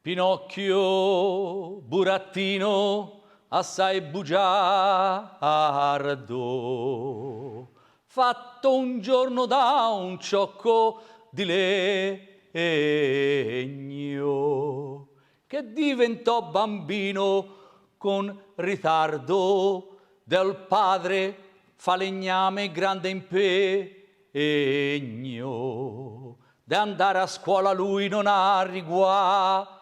Pinocchio, burattino, assai bugiardo, fatto un giorno da un ciocco di legno, che diventò bambino con ritardo, del padre falegname grande impegno, de andare a scuola lui non ha riguardo,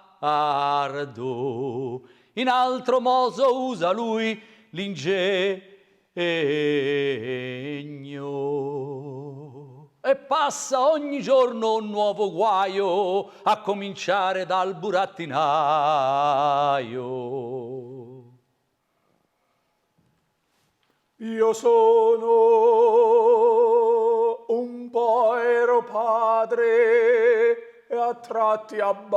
in altro modo usa lui l'ingegno e passa ogni giorno un nuovo guaio, a cominciare dal burattinaio. Io sono un povero padre e a tratti abbaio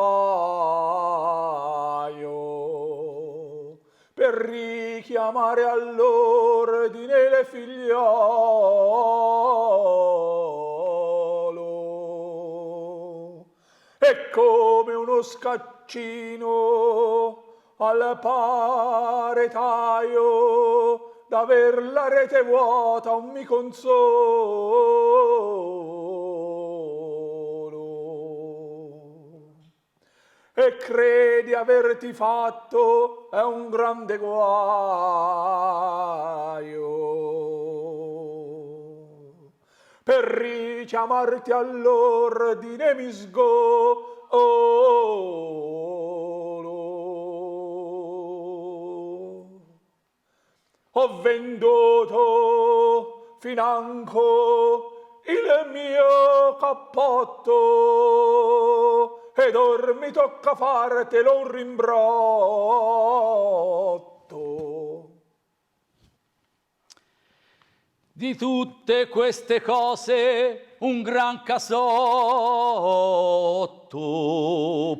per richiamare all'ordine le figliolo. E come uno scaccino al paretaio d'aver la rete vuota un mi consolo. E credi averti fatto è un grande guaio per richiamarti all'ordine mi ho venduto financo il mio cappotto ed or mi tocca fartelo un rimbrotto. Di tutte queste cose un gran casotto,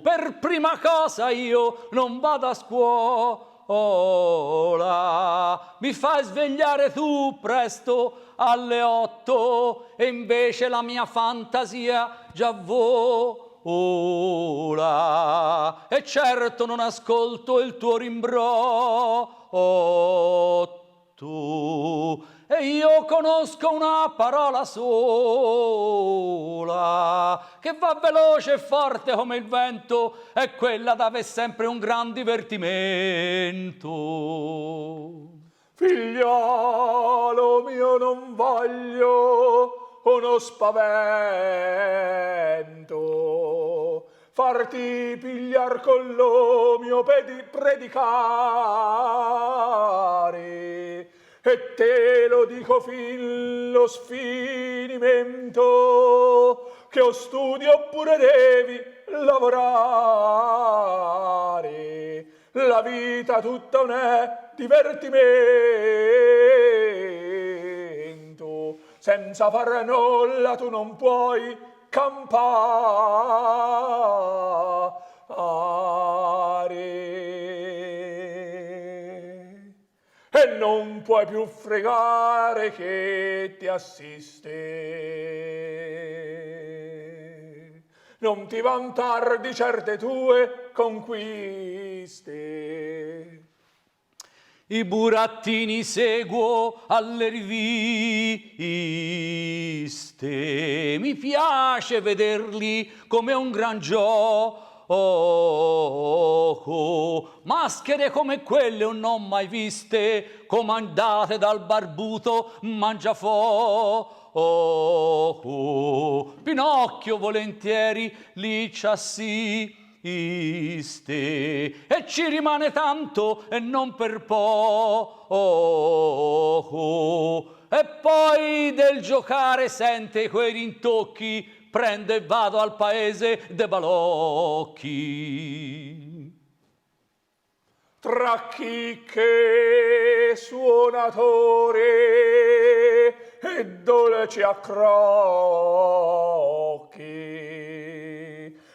per prima cosa io non vado a scuola, mi fai svegliare tu presto alle 8 e invece la mia fantasia già vola e certo non ascolto il tuo rimbrotto e io conosco una parola sola che va veloce e forte come il vento e quella deve sempre un gran divertimento. Figliolo mio, non voglio uno spavento, farti pigliar con lo mio predicare, e te lo dico fin lo sfinimento, che o studi oppure devi lavorare. La vita tutta non è divertimento, senza far nulla tu non puoi campare e non puoi più fregare che ti assiste. Non ti vantar di certe tue conquiste. I burattini seguo alle riviste, mi piace vederli come un gran gioco, maschere come quelle non ho mai viste, comandate dal barbuto mangiafoco. Pinocchio volentieri li ci assiste e ci rimane tanto e non per poco e poi del giocare sente quei rintocchi, prendo e vado al paese de balocchi. Tra chicche, suonatore e dolci accrocchi,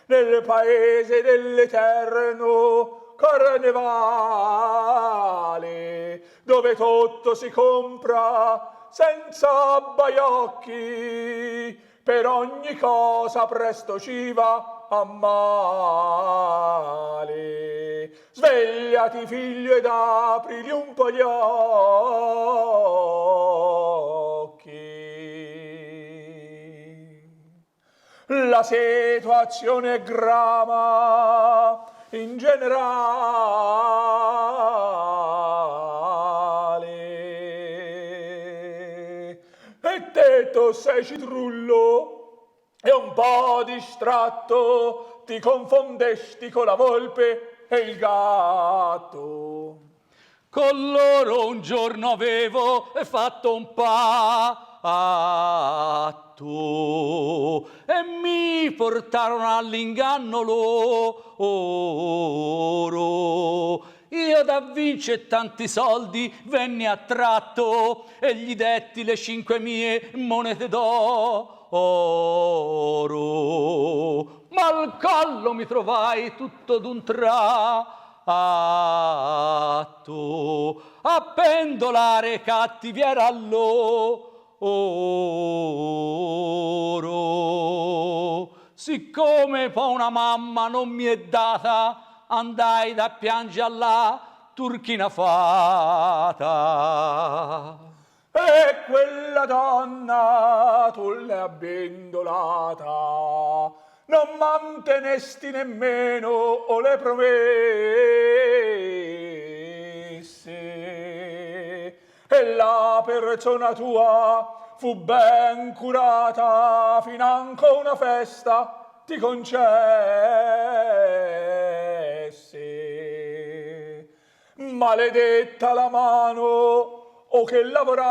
nel paese dell'eterno carnevale, dove tutto si compra senza baiocchi, per ogni cosa presto ci va a male. Svegliati figlio ed aprili un po' gli occhi. La situazione è grava in generale e te tu sei citrullo e un po' distratto ti confondesti con la volpe e il gatto. Con loro un giorno avevo fatto un patto e mi portarono all'inganno loro. Io da vince tanti soldi venni attratto e gli detti le 5 mie monete d'oro. Ma al collo mi trovai tutto d'un tratto a pendolare cattiviera loro. Siccome poi una mamma non mi è data, andai da piangere alla turchina fata. E quella donna tu l'hai abbindolata, non mantenesti nemmeno o le promesse, e la persona tua fu ben curata, finanche una festa ti concesse. Maledetta la mano o che lavorata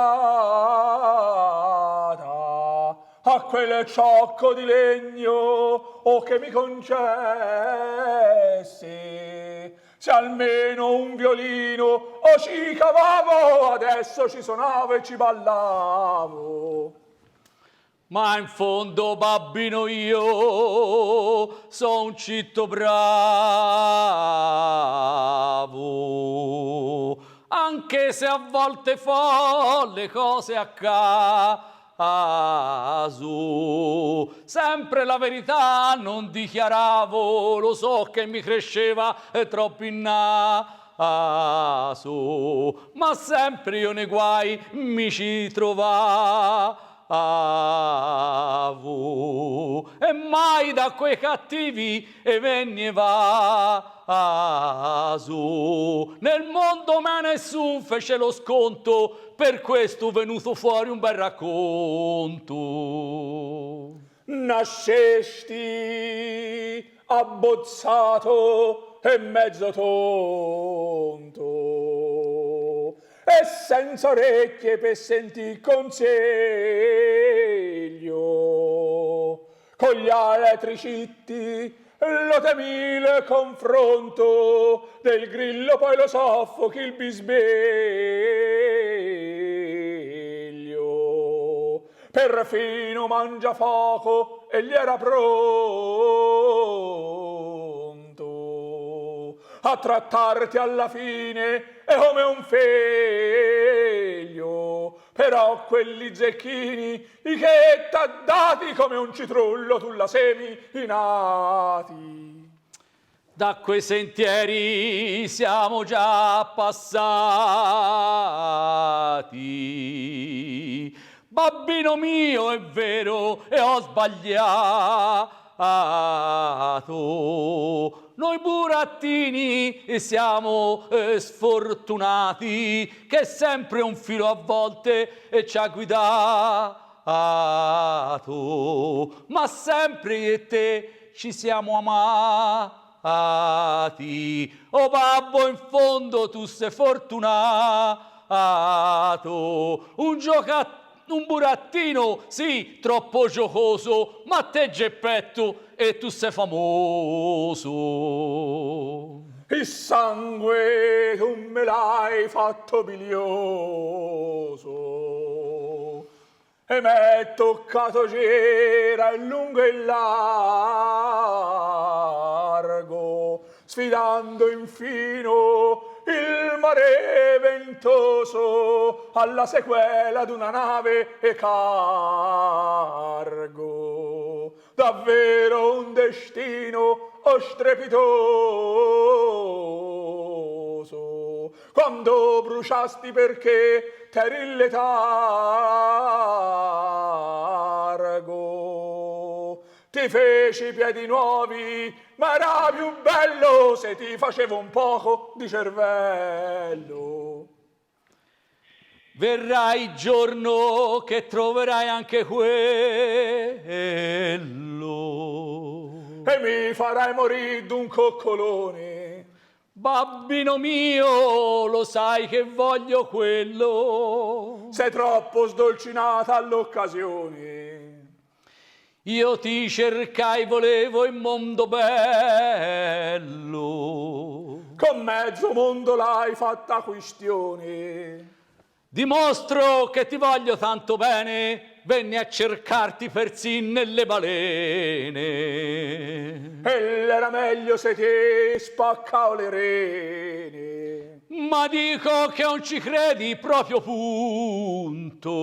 a quel ciocco di legno o che mi concesse, se almeno un violino o ci cavavo, adesso ci suonavo e ci ballavo. Ma in fondo, babbino, io son citto bravo, anche se a volte fo le cose a caso. Sempre la verità non dichiaravo, lo so che mi cresceva troppo in naso, ma sempre io nei guai mi ci trovavo. E mai da quei cattivi e venni evaso. Nel mondo me nessun fece lo sconto, per questo venuto fuori un bel racconto. Nascesti abbozzato e mezzo tonto e senza orecchie per sentir consiglio, con gli altri citti lo temi il confronto, del grillo poi lo soffochi il bisbeglio, perfino mangia fuoco e gli era pronto a trattarti alla fine è come un figlio, però quelli zecchini i che t'ha dati come un citrullo tu la semi i nati. Da quei sentieri siamo già passati, babbino mio, è vero, e ho sbagliato. Noi burattini siamo sfortunati, che sempre un filo a volte ci ha guidato, ma sempre io e te ci siamo amati. Oh babbo, in fondo tu sei fortunato, un burattino, sì, troppo giocoso, ma te Geppetto e tu sei famoso. Il sangue tu me l'hai fatto bilioso e m'è toccato gira il lungo e il largo, sfidando infino il mare ventoso alla sequela d'una nave e cargo. davvero un destino strepitoso, quando bruciasti perché t'eri in letargo. Ti feci piedi nuovi, ma era più bello se ti facevo un poco di cervello. Verrà il giorno che troverai anche quello. E mi farai morire d'un coccolone. Babbino mio, lo sai che voglio quello. Sei troppo sdolcinata all'occasione. Io ti cercai, volevo il mondo bello. Con mezzo mondo l'hai fatta questione. Dimostro che ti voglio tanto bene, venni a cercarti persino nelle balene. E l'era meglio se ti spaccavo le rene. Ma dico che non ci credi proprio punto.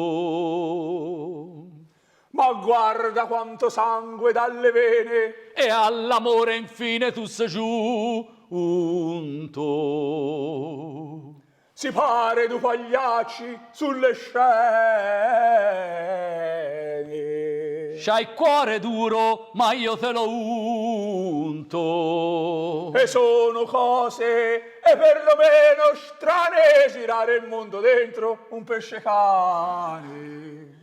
Ma guarda quanto sangue dalle vene. E all'amore infine tu sei giunto. Si pare du pagliacci sulle scene. C'hai cuore duro, ma io te lo unto. E sono cose, e perlomeno strane, girare il mondo dentro un pesce cane.